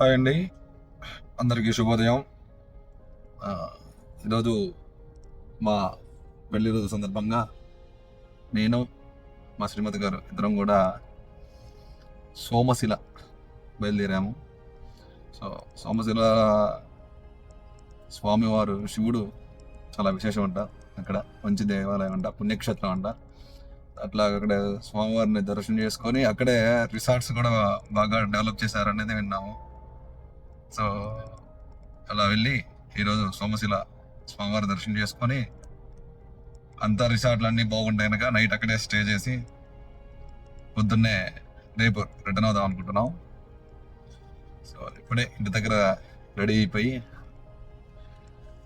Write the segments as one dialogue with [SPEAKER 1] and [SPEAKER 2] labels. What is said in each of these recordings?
[SPEAKER 1] Hi అండి, అందరికీ శుభోదయం. ఆ, ఈరోజు మా పెళ్లి రోజు సందర్భంగా నేను మా శ్రీమతి గారు ఇద్దరం కూడా సోమశిల బయలుదేరాము. సో సోమశిల స్వామివారు శివుడు చాలా విశేషం అంట. అక్కడ మంచి దేవాలయం అంట, పుణ్యక్షేత్రం అంట. అట్లా అక్కడ స్వామివారిని దర్శనం చేసుకొని అక్కడే రిసార్ట్స్ కూడా బాగా డెవలప్ చేశారనేది విన్నాము. సో అలా వెళ్ళి ఈరోజు సోమశిల స్వామివారి దర్శనం చేసుకొని అంతా రిసార్ట్లు అన్నీ బాగుంటాయి కనుక నైట్ అక్కడే స్టే చేసి పొద్దున్నే రేపు రిటర్న్ అవుదాం అనుకుంటున్నాం. సో ఇప్పుడే ఇంటి దగ్గర రెడీ అయిపోయి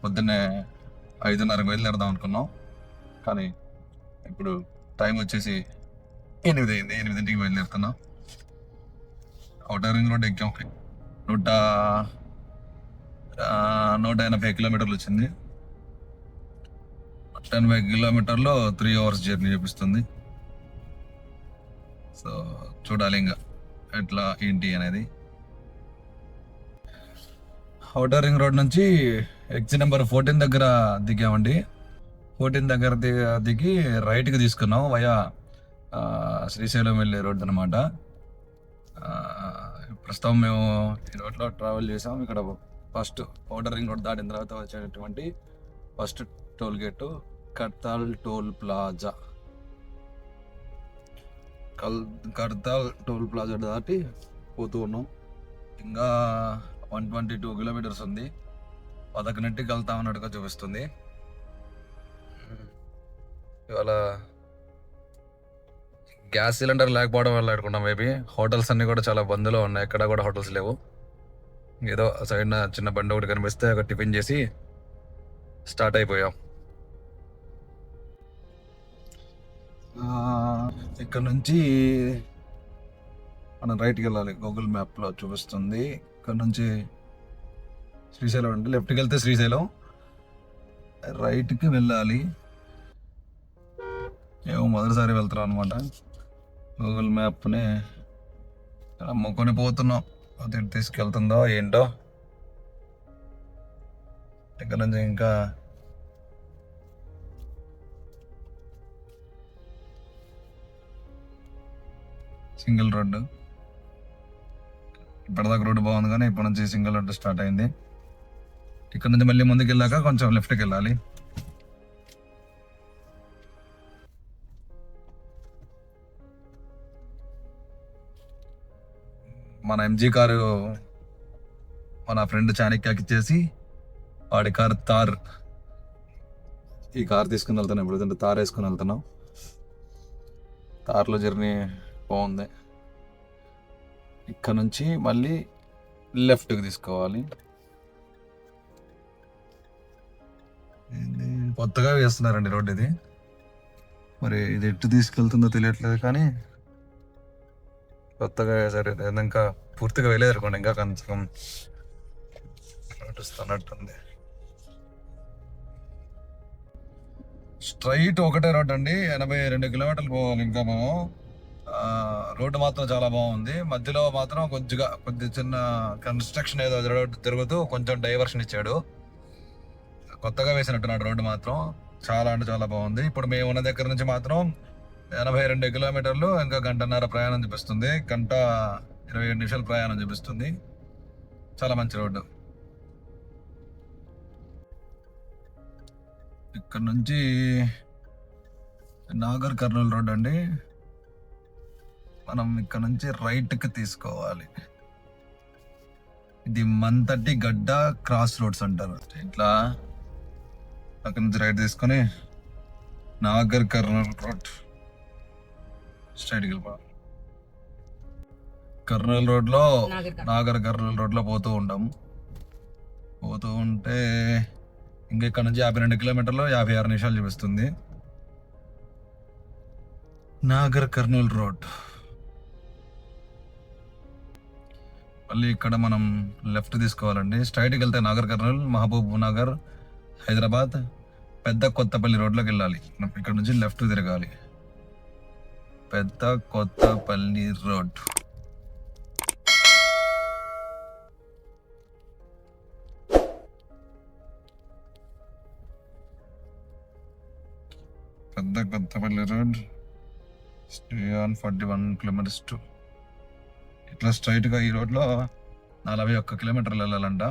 [SPEAKER 1] పొద్దున్నే 5:30 బయలుదేరదాం అనుకున్నాం. కానీ ఇప్పుడు టైం వచ్చేసి 8 అయింది. 8ంటికి బయలుదేరుతున్నాం. Outer ring road ఎక్కాం. 180 కిలోమీటర్లు వచ్చింది. 80 కిలోమీటర్లో 3 అవర్స్ జర్నీ చూపిస్తుంది. సో చూడాలి ఇంకా ఎట్లా ఏంటి అనేది. ఔటర్ రింగ్ రోడ్ నుంచి ఎగ్జిట్ నెంబర్ 14 దగ్గర దిగామండి. 14 దగ్గర దిగి రైట్కి తీసుకున్నాం వయా శ్రీశైలం వెళ్ళే రోడ్ అనమాట. ప్రస్తుతం మేము ఈ రోడ్లో ట్రావెల్ చేసాం. ఇక్కడ ఫస్ట్ ఔటర్ రింగ్ రోడ్ దాటిన తర్వాత వచ్చేటటువంటి first toll gate Kadthal toll plaza. Kadthal toll plaza దాటి పోతూ ఉన్నాం. ఇంకా 122 కిలోమీటర్స్ ఉంది. 11ంటికి వెళ్తాం అన్నట్టుగా చూపిస్తుంది. ఇవాళ గ్యాస్ సిలిండర్ లేకపోవడం వల్ల అనుకుంటాం మేబీ. హోటల్స్ అన్నీ కూడా చాలా బంద్లో ఉన్నాయి, ఎక్కడ కూడా హోటల్స్ లేవు. ఏదో సైడ్న చిన్న బండి ఒకటి కనిపిస్తే ఒక టిఫిన్ చేసి స్టార్ట్ అయిపోయాం. ఇక్కడ నుంచి మనం రైట్కి వెళ్ళాలి. గూగుల్ మ్యాప్లో చూపిస్తుంది. ఇక్కడ నుంచి శ్రీశైలం అంటే లెఫ్ట్కి వెళ్తే శ్రీశైలం, రైట్కి వెళ్ళాలి. ఏమో మొదటిసారి వెళ్తున్నాం అనమాట. గూగుల్ మ్యాప్ని అమ్ముకొని పోతున్నాం. అది తీసుకెళ్తుందో ఏంటో. ఇక్కడ నుంచి ఇంకా సింగిల్ రోడ్డు. ఇప్పటిదాకా రోడ్డు బాగుంది కానీ ఇప్పటి నుంచి సింగిల్ రోడ్డు స్టార్ట్ అయింది. ఇక్కడ నుంచి మళ్ళీ ముందుకు వెళ్ళాక కొంచెం లెఫ్ట్కి వెళ్ళాలి. మన ఎంజీ కారు మన ఫ్రెండ్ చాణక్యకి ఇచ్చేసి వాడి కారు తార్, ఈ కార్ తీసుకుని వెళ్తున్నాం. ఇప్పుడు తార్ వేసుకుని వెళ్తున్నాం. తార్లో జర్నీ బాగుంది. ఇక్కడ నుంచి మళ్ళీ లెఫ్ట్కి తీసుకోవాలి. కొత్తగా వేస్తున్నారండి రోడ్ ఇది. మరి ఇది ఎటు తీసుకెళ్తుందో తెలియట్లేదు కానీ కొత్తగా వేసారు. ఇంకా పూర్తిగా వెళ్ళేది అనుకోండి, ఇంకా కొంచెం నడుస్తున్నట్టుంది. స్ట్రైట్ ఒకటే రోడ్ అండి, 82 కిలోమీటర్లు పోవాలి. ఇంకా మేము రోడ్డు మాత్రం చాలా బాగుంది. మధ్యలో మాత్రం కొద్ది చిన్న కన్స్ట్రక్షన్ ఏదో తిరుగుతూ కొంచెం డైవర్షన్ ఇచ్చాడు. కొత్తగా వేసినట్టున్నాడు రోడ్డు మాత్రం. చాలా అంటే చాలా బాగుంది. ఇప్పుడు మేము ఉన్న దగ్గర నుంచి మాత్రం 82 కిలోమీటర్లు, ఇంకా 1:30 ప్రయాణం చూపిస్తుంది. 1:27 ప్రయాణం చూపిస్తుంది. చాలా మంచి రోడ్డు. ఇక్కడ నుంచి నాగర్ కర్నూలు రోడ్ అండి. మనం ఇక్కడ నుంచి రైట్కి తీసుకోవాలి. ఇది మంతటి గడ్డ క్రాస్ రోడ్స్ అంటారు. ఇట్లా అక్కడ నుంచి రైట్ తీసుకొని నాగర్ కర్నూలు రోడ్ స్ట్రైట్కి వెళ్ళిపోవాలి. కర్నూలు రోడ్లో నాగర్ కర్నూలు రోడ్లో పోతూ ఉంటే ఇంకా ఇక్కడ నుంచి 52 కిలోమీటర్లు 56 నిమిషాలు చూపిస్తుంది. నాగర్ కర్నూలు రోడ్. మళ్ళీ ఇక్కడ మనం లెఫ్ట్ తీసుకోవాలండి. స్ట్రైట్కి వెళ్తే నాగర్ కర్నూలు, మహబూబ్ నగర్, హైదరాబాద్, పెద్ద కొత్తపల్లి రోడ్లోకి వెళ్ళాలి. ఇక్కడ నుంచి లెఫ్ట్ తిరగాలి. పెద్ద కొత్తపల్లి రోడ్. పెద్ద Kothapalli road stay on 41 kilometres to. ఇట్లా స్ట్రైట్గా ఈ రోడ్లో 41 కిలోమీటర్లు వెళ్ళాలంట.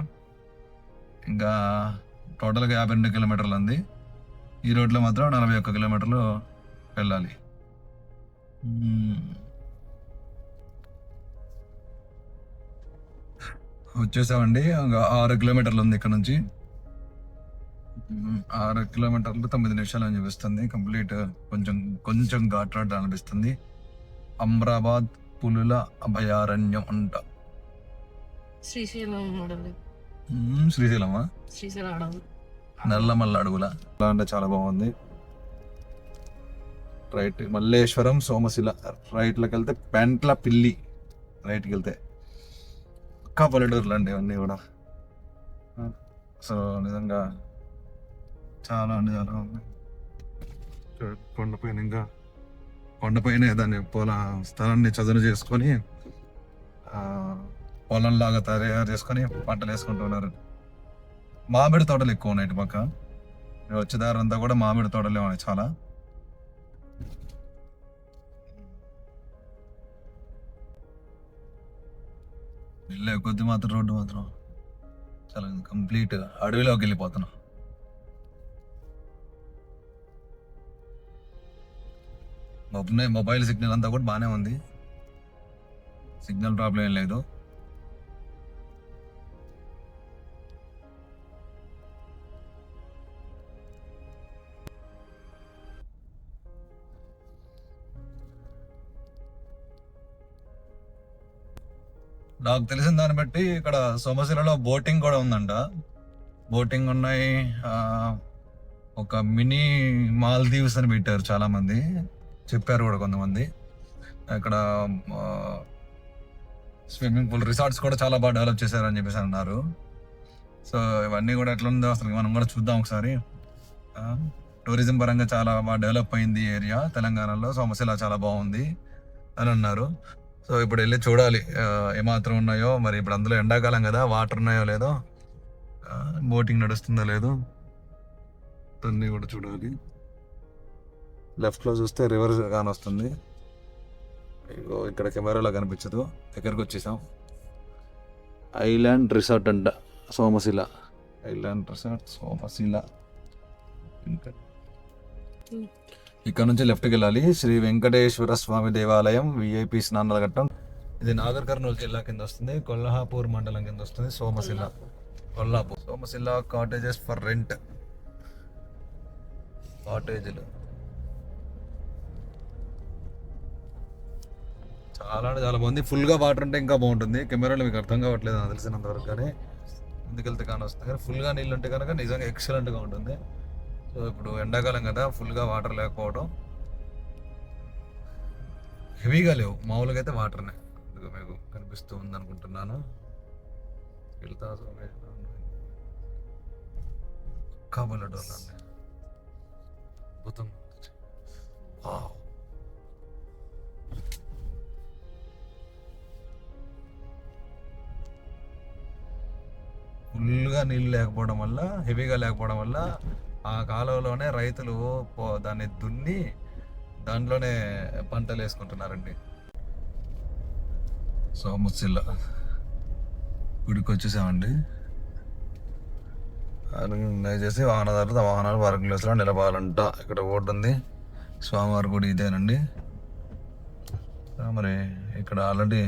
[SPEAKER 1] ఇంకా టోటల్గా 52 కిలోమీటర్లు ఉంది. ఈ రోడ్లో మాత్రం 41 కిలోమీటర్లు వెళ్ళాలి. వచ్చేసామండి. ఇంకా 6 కిలోమీటర్లు ఉంది ఇక్కడ నుంచి. 6 కిలోమీటర్లు 9 నిమిషాలు అని చూపిస్తుంది. కంప్లీట్ కొంచెం ఘాట్ రోడ్ అనిపిస్తుంది. అమ్రాబాద్ పులుల అభయారణ్యం అంట. శ్రీశైలమా? నల్లమల్ల అడవుల అంటే చాలా బాగుంది. రైట్ మల్లేశ్వరం సోమశిల, రైట్లోకి వెళ్తే పెంట్ల పిల్లి, రైట్కి వెళ్తే పక్కా పల్లెటూరులు అండి ఇవన్నీ కూడా. సో నిజంగా చాలా ఉంది. కొండపైన దాన్ని స్థలాన్ని చదును చేసుకొని పొలంలాగా తయారు చేసుకొని పంటలు వేసుకుంటున్నారు. మామిడి తోటలు ఎక్కువ ఉన్నాయి ఇటు పక్క. వచ్చేదారంతా కూడా మామిడి తోటలే ఉన్నాయి చాలా. వెళ్ళే కొద్ది మాత్రం రోడ్డు మాత్రం చాలా కంప్లీట్ అడవిలోకి వెళ్ళిపోతున్నాం. మొబైల్ సిగ్నల్ అంతా కూడా బాగానే ఉంది, సిగ్నల్ ప్రాబ్లం ఏం లేదు. నాకు తెలిసిన దాన్ని బట్టి ఇక్కడ సోమశిలలో బోటింగ్ కూడా ఉందంట. బోటింగ్ ఉన్నాయి. ఒక మినీ మాల్దీవ్స్ అని పెట్టారు, చాలా మంది చెప్పారు కూడా కొంతమంది. ఇక్కడ స్విమ్మింగ్ పూల్, రిసార్ట్స్ కూడా చాలా బాగా డెవలప్ చేశారని చెప్పేసి అన్నారు. సో ఇవన్నీ కూడా ఎట్లా ఉందో అసలు మనం కూడా చూద్దాం ఒకసారి. టూరిజం పరంగా చాలా బాగా డెవలప్ అయింది ఏరియా తెలంగాణలో. సోమశిల చాలా బాగుంది అని అన్నారు. సో ఇప్పుడు వెళ్ళి చూడాలి ఏమాత్రం ఉన్నాయో మరి. ఇప్పుడు అందులో ఎండాకాలం కదా, వాటర్ ఉన్నాయో లేదో, బోటింగ్ నడుస్తుందో లేదో అన్నీ కూడా చూడాలి. లెఫ్ట్లో చూస్తే రివర్ కానొస్తుంది. ఇక్కడ కెమెరాలో కనిపించదు. దగ్గరకు వచ్చేసాం. ఐలాండ్ రిసార్ట్ అంట సోమశిల. Island resort Somasila. ఇక్కడ నుంచి లెఫ్ట్కి వెళ్ళాలి. శ్రీ వెంకటేశ్వర స్వామి దేవాలయం, విఐపి స్నానాల ఘట్టం. ఇది నాగర్ కర్నూలు జిల్లా కింద వస్తుంది. కొల్హాపూర్ మండలం కింద వస్తుంది Somasila. Kollapur. Somasila cottages for rent. కాటేజీలు చాలా అంటే చాలా బాగుంది. ఫుల్గా వాటర్ ఉంటే ఇంకా బాగుంటుంది. కెమెరాలో మీకు అర్థం కావట్లేదు నాకు తెలిసినంత వరకు, కానీ ముందుకెళ్తే కానీ వస్తుంది. కానీ ఫుల్గా నీళ్ళు ఉంటే కనుక నిజంగా ఎక్సలెంట్గా ఉంటుంది. సో ఇప్పుడు ఎండాకాలం కదా, ఫుల్గా వాటర్ లేకపోవడం, హెవీగా లేవు, మామూలుగా అయితే వాటర్నే మీకు కనిపిస్తూ ఉంది అనుకుంటున్నాను. వెళ్తా కాబోలడోళ్ళు అండి, అద్భుతం. ఫుల్గా నీళ్ళు లేకపోవడం వల్ల, హెవీగా లేకపోవడం వల్ల ఆ కాలువలోనే రైతులు దాన్ని దున్ని దాంట్లోనే పంటలు వేసుకుంటున్నారండి. సోమశిల గుడికి వచ్చేసామండి. దయచేసి వాహనదారులు వాహనాలు పార్కింగ్ ప్లేస్లో నిలబడాలంట. ఇక్కడ బోర్డు ఉంది. స్వామివారి గుడి ఇదేనండి. మరి ఇక్కడ ఆల్రెడీ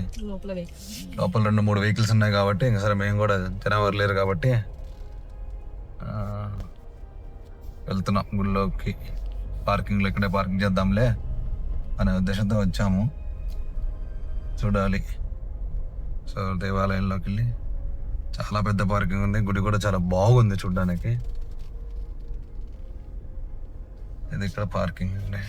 [SPEAKER 1] లోపల 2-3 వెహికల్స్ ఉన్నాయి కాబట్టి ఇంకా సరే, మేము కూడా జనవరి లేరు కాబట్టి వెళ్తున్నాం గుడిలోకి. పార్కింగ్లో ఇక్కడే పార్కింగ్ చేద్దాంలే అనే ఉద్దేశంతో వచ్చాము. చూడాలి. సో దేవాలయంలోకి వెళ్ళి చాలా పెద్ద పార్కింగ్ ఉంది. గుడి కూడా చాలా బాగుంది చూడడానికి. ఇది ఇక్కడ పార్కింగ్ అండి.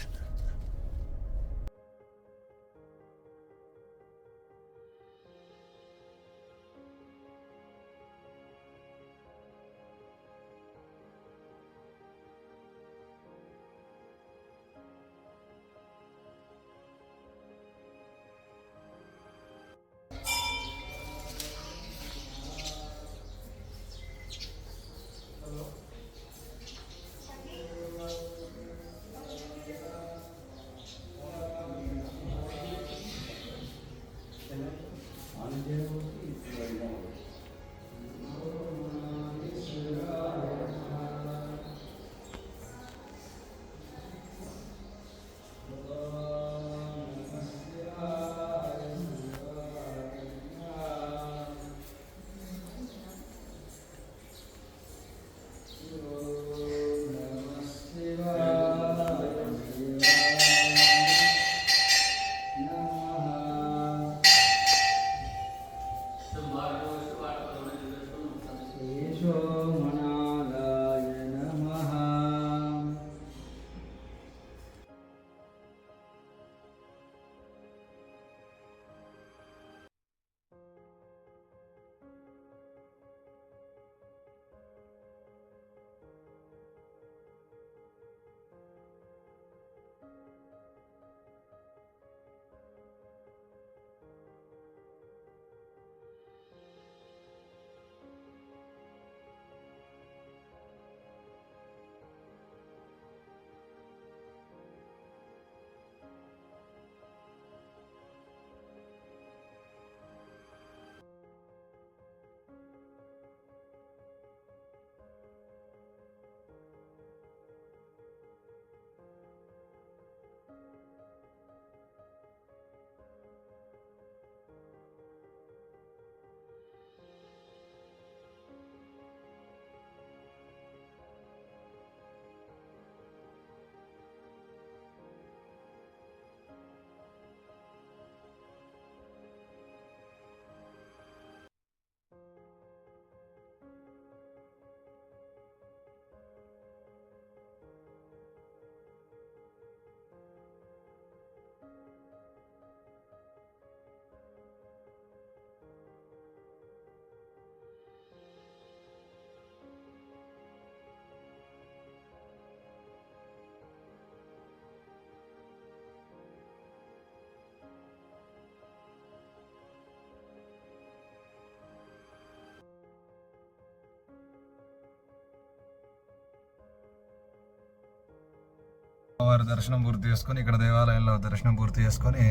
[SPEAKER 1] వారి దర్శనం పూర్తి చేసుకొని ఇక్కడ దేవాలయంలో దర్శనం పూర్తి చేసుకొని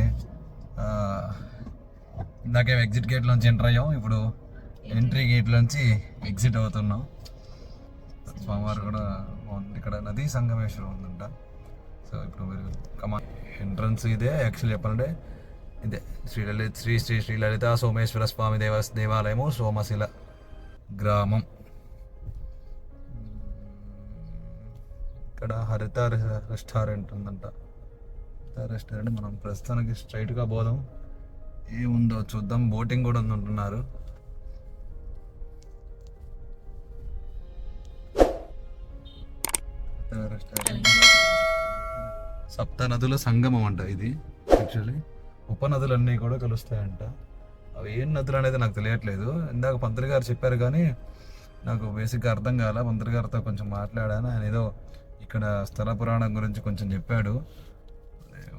[SPEAKER 1] ఇందాకే ఎగ్జిట్ గేట్ నుంచి ఎంటర్ అయ్యాం. ఇప్పుడు ఎంట్రీ గేట్ నుంచి ఎగ్జిట్ అవుతున్నాం. స్వామివారు కూడా బాగుంది. ఇక్కడ నదీ సంగమేశ్వరం ఉందంట. సో ఇప్పుడు మీరు ఎంట్రన్స్ ఇదే. యాక్చువల్లీ చెప్పాలంటే ఇదే శ్రీ శ్రీ శ్రీ లలిత సోమేశ్వర స్వామి దేవాలయము, సోమశిల గ్రామం. ఇక్కడ హరిత రెస్టారెంట్ ఉందంట. రెస్టారెంట్ మనం ప్రస్తుతానికి స్ట్రైట్గా పోదాం. ఏముందో చూద్దాం. బోటింగ్ కూడా ఉందంటున్నారు. రెస్టారెంట్ సప్త నదుల సంగమం అంట ఇది. యాక్చువల్లీ ఉపనదులన్నీ కూడా కలుస్తాయంట. అవి ఏం నదులు అనేది నాకు తెలియట్లేదు. ఇందాక పంతులు గారు చెప్పారు కానీ నాకు బేసిక్గా అర్థం కాల. పంతులు గారితో కొంచెం మాట్లాడాను. ఆయన ఏదో ఇక్కడ స్థల పురాణం గురించి కొంచెం చెప్పాడు.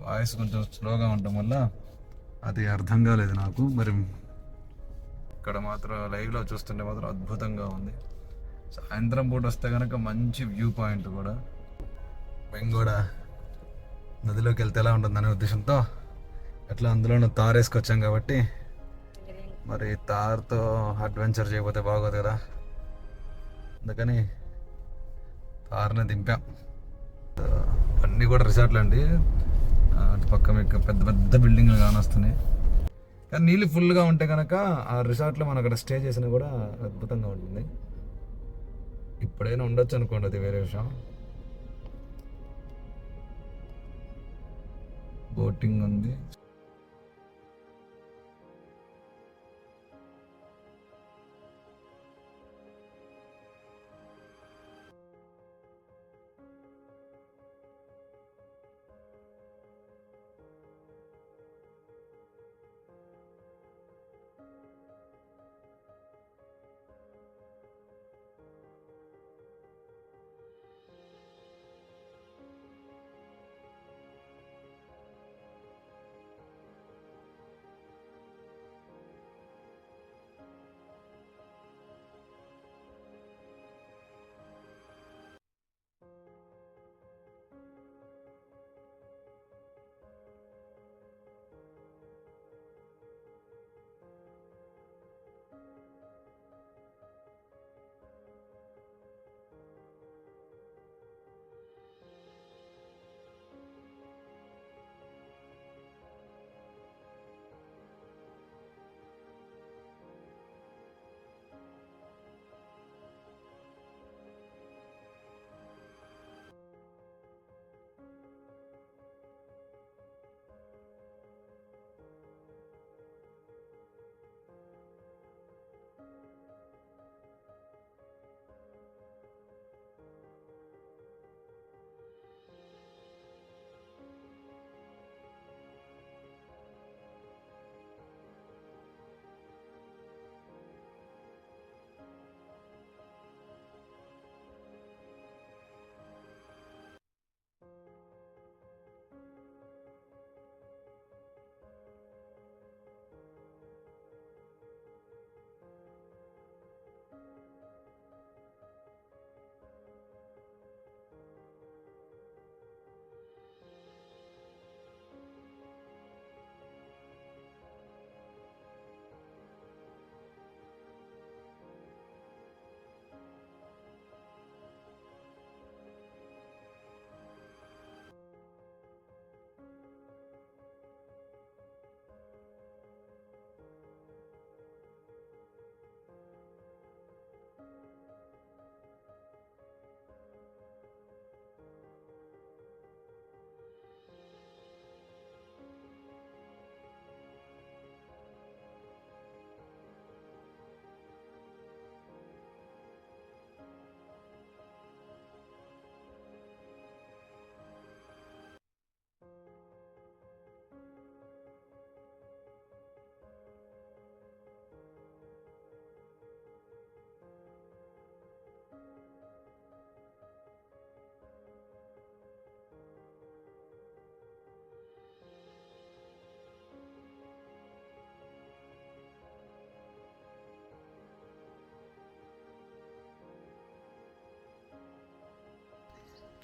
[SPEAKER 1] వాయిస్ కొంచెం స్లోగా ఉండటం వల్ల అది అర్థం కాలేదు నాకు. మరి ఇక్కడ మాత్రం లైవ్లో చూస్తుంటే మాత్రం అద్భుతంగా ఉంది. సాయంత్రం పూట వస్తే కనుక మంచి వ్యూ పాయింట్ కూడా. మేము కూడా నదిలోకి వెళ్తే ఎలా ఉంటుందనే ఉద్దేశంతో అట్లా అందులో తారేసుకొచ్చాం కాబట్టి మరి తార్తో అడ్వెంచర్ చేయకపోతే బాగోదు కదా, అందుకని తార్ని దింపాం. అన్నీ కూడా రిసార్ట్లు అండి. అటు పక్క మీకు పెద్ద పెద్ద బిల్డింగ్లు కానొస్తున్నాయి. కానీ నీళ్ళు ఫుల్గా ఉంటే కనుక ఆ రిసార్ట్లో మనం అక్కడ స్టే చేసినా కూడా అద్భుతంగా ఉంటుంది. ఇప్పుడైనా ఉండొచ్చు అనుకోండి, అది వేరే విషయం. బోటింగ్ ఉంది.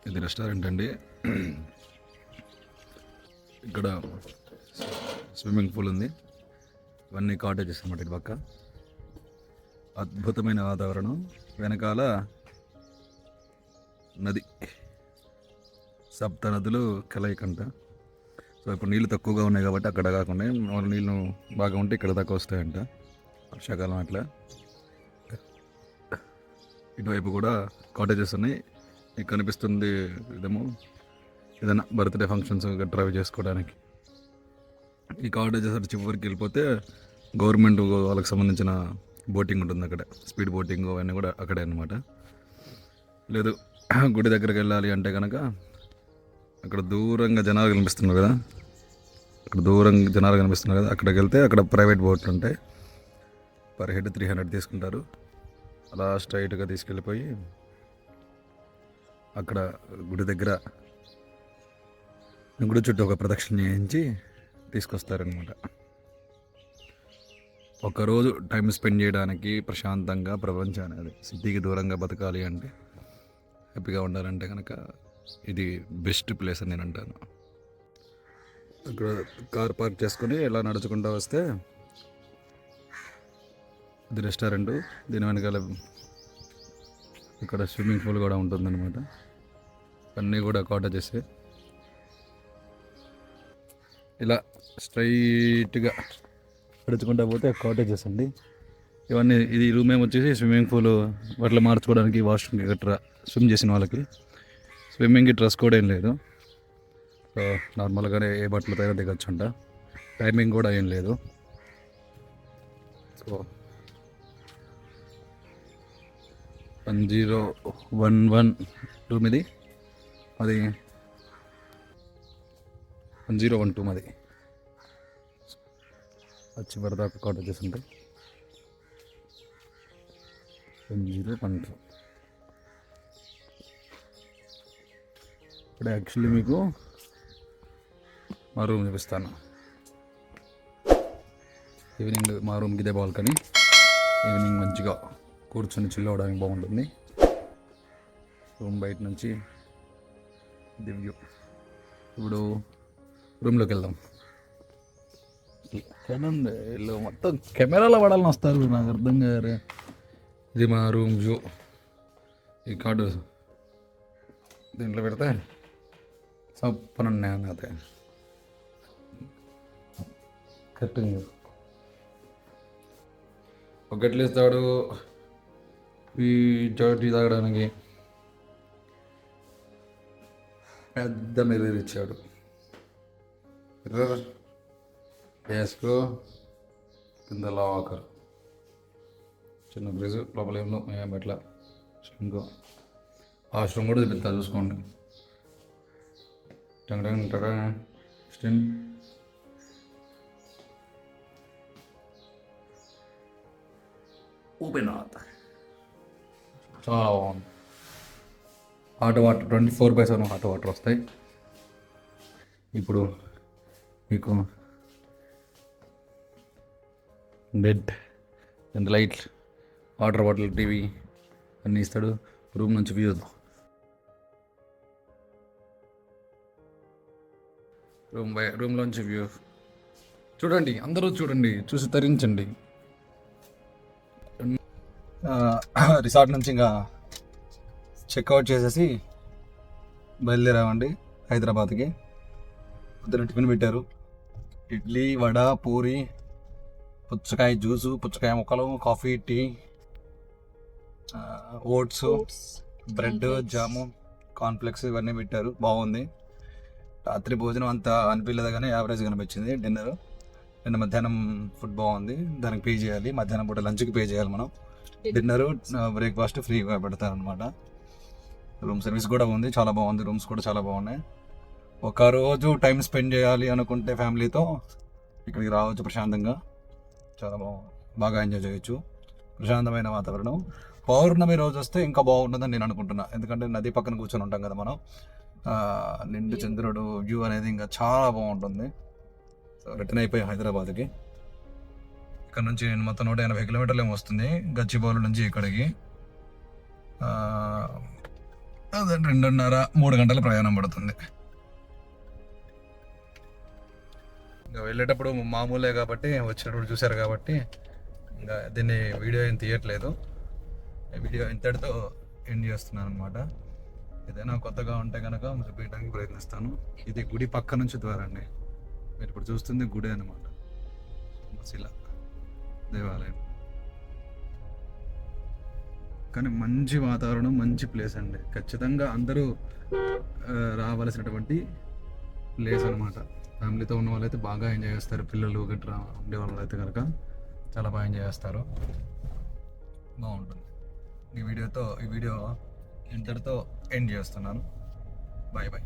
[SPEAKER 1] ఇది రెస్టారెంట్ అండి. ఇక్కడ స్విమ్మింగ్ పూల్ ఉంది. ఇవన్నీ కాటేజెస్ అన్నమాట. ఇటు పక్క అద్భుతమైన వాతావరణం, వెనకాల నది, సప్త నదులు కలయికంట. సో ఇప్పుడు నీళ్ళు తక్కువగా ఉన్నాయి కాబట్టి అక్కడ కాకుండా నీళ్ళు బాగా ఉంటే ఇక్కడ దాకా వస్తాయంట వర్షాకాలం. అట్లా ఇటువైపు కూడా కాటేజెస్ ఉన్నాయి. మీకు కనిపిస్తుంది ఇదేమో ఏదైనా బర్త్డే ఫంక్షన్స్ డ్రైవ్ చేసుకోవడానికి. ఈ కాటేజెస్ చివరికి వెళ్ళిపోతే గవర్నమెంట్ వాళ్ళకి సంబంధించిన బోటింగ్ ఉంటుంది అక్కడ, స్పీడ్ బోటింగ్ అవన్నీ కూడా అక్కడే అన్నమాట. లేదు గుడి దగ్గరికి వెళ్ళాలి అంటే కనుక అక్కడ దూరంగా జనాలు కనిపిస్తున్నారు కదా, అక్కడికి వెళ్తే అక్కడ ప్రైవేట్ బోట్లు ఉంటాయి. పర్ హెడ్ 300 తీసుకుంటారు. అలా స్ట్రైట్గా తీసుకెళ్ళిపోయి అక్కడ గుడి దగ్గర గుడి చుట్టూ ఒక ప్రదక్షిణ చేయించి తీసుకొస్తారనమాట. ఒకరోజు టైం స్పెండ్ చేయడానికి ప్రశాంతంగా ప్రపంచాన్ని, అది సిటీకి దూరంగా బతకాలి అంటే, హ్యాపీగా ఉండాలంటే కనుక ఇది బెస్ట్ ప్లేస్ అని నేను అంటాను. ఇక్కడ కార్ పార్క్ చేసుకొని ఇలా నడుచుకుంటూ వస్తే ఇది రెస్టారెంట్. దీని వెనకాల ఇక్కడ స్విమ్మింగ్ పూల్ కూడా ఉంటుందన్నమాట. అన్నీ కూడా కాటేజెస్. ఇలా స్ట్రైట్గా నడుచుకుంటూ పోతే కాటేజెస్ అండి ఇవన్నీ. ఇది రూమ్ ఏమొచ్చేసి స్విమ్మింగ్ పూల్, వాటిలో మార్చుకోవడానికి, వాష్రూమ్కి గట్రా, స్విమ్ చేసిన వాళ్ళకి. స్విమ్మింగ్కి డ్రెస్ కూడా ఏం లేదు. సో నార్మల్గానే ఏ బట్టలపైన దిగొచ్చుంట. టైమింగ్ కూడా ఏం లేదు. సో 1011 రూమ్ ఇది, అది 1012 మాది. చివరి దాకా కాటేజెస్ ఉంటాయి. 1012. ఇప్పుడు యాక్చువల్లీ మీకు మా రూమ్ చూపిస్తాను. ఈవినింగ్ మా రూమ్కి ఇదే బాల్కనీ. ఈవినింగ్ మంచిగా కూర్చొని చిల్ అవ్వడానికి బాగుంటుంది. రూమ్ బయట నుంచి ఇది వ్యూ. ఇప్పుడు రూమ్లోకి వెళ్దాం. వీళ్ళు మొత్తం కెమెరాలో పడాలని వస్తారు, నాకు అర్థం కాదు. ఇది మా రూమ్ వ్యూ. ఈ కార్డు దీంట్లో పెడితే సప్పనున్నాయి అదే కట్టింగ్. ఒక గట్లు ఇస్తాడు ఈ టీ తాగడానికి. పెద్ద మిర్రర్ ఇచ్చాడు. మిర్రర్ వేసుకో, కింద లాకర్, చిన్న బ్రిజ్, లోపల ఏమో ఎట్లా ఇంకో వాష్రూమ్ కూడా చూపిస్తా, చూసుకోండి. స్టిన్ ఓపెన్ అవుతా, చాలా బాగుంది. హాట్ వాటర్ 24/7 హాట్ వాటర్ వస్తాయి. ఇప్పుడు మీకు bed and light, water bottle, TV అన్నీ ఇస్తాడు. రూమ్ నుంచి వ్యూ, రూమ్లోంచి వ్యూ చూడండి. అందరూ చూడండి, చూసి తరించండి. రిసార్ట్ నుంచి ఇంకా చెక్అవుట్ చేసేసి బయలుదేరామండి హైదరాబాద్కి. పొద్దున టిఫిన్ పెట్టారు. ఇడ్లీ, వడ, పూరి, పుచ్చకాయ జ్యూసు, పుచ్చకాయ ముక్కలు, కాఫీ, టీ, ఓట్స్, బ్రెడ్, జాము, కార్న్ఫ్లెక్స్ ఇవన్నీ పెట్టారు. బాగుంది. రాత్రి భోజనం అంతా అనిపించలేదు కానీ యావరేజ్ కనిపించింది. నిన్న మధ్యాహ్నం ఫుడ్ బాగుంది, దానికి పే చేయాలి. మధ్యాహ్నం పూట లంచ్కి పే చేయాలి మనం. డిన్నరు, బ్రేక్ఫాస్ట్ ఫ్రీగా పెడతారనమాట. రూమ్ సర్వీస్ కూడా ఉంది, చాలా బాగుంది. రూమ్స్ కూడా చాలా బాగున్నాయి. ఒక రోజు టైం స్పెండ్ చేయాలి అనుకుంటే ఫ్యామిలీతో ఇక్కడికి రావచ్చు ప్రశాంతంగా. చాలా బాగా ఎంజాయ్ చేయొచ్చు. ప్రశాంతమైన వాతావరణం. పౌర్ణమి రోజు వస్తే ఇంకా బాగుంటుందని నేను అనుకుంటున్నా. ఎందుకంటే నది పక్కన కూర్చొని ఉంటాం కదా మనం. నిండు చంద్రుడు వ్యూ అనేది ఇంకా చాలా బాగుంటుంది. సో రిటర్న్ అయిపోయి హైదరాబాద్కి. ఇక్కడ నుంచి నేను మొత్తం 180 కిలోమీటర్లు ఏమో వస్తుంది గచ్చిబౌలి నుంచి ఇక్కడికి. అదే 2.5-3 గంటల ప్రయాణం పడుతుంది. ఇంకా వెళ్ళేటప్పుడు మామూలే కాబట్టి, వచ్చినప్పుడు చూశారు కాబట్టి ఇంకా దీన్ని వీడియో ఏం తీయట్లేదు. వీడియో ఇంతటితో ఎండ్ చేస్తున్నాను అనమాట. ఏదైనా కొత్తగా ఉంటే కనుక చూపించడానికి ప్రయత్నిస్తాను. ఇది గుడి పక్క నుంచి ద్వారా అండి. మీరు ఇప్పుడు చూస్తుంది గుడి అనమాట, సోమశిల దేవాలయం. కానీ మంచి వాతావరణం, మంచి ప్లేస్ అండి. ఖచ్చితంగా అందరూ రావాల్సినటువంటి ప్లేస్ అనమాట. ఫ్యామిలీతో ఉన్న వాళ్ళైతే బాగా ఎంజాయ్ చేస్తారు. పిల్లలు గట్రా ఉండే వాళ్ళు అయితే కనుక చాలా బాగా ఎంజాయ్ చేస్తారు. బాగుంటుంది. ఈ వీడియో ఇంతటితో ఎండ్ చేస్తున్నాను. Bye bye.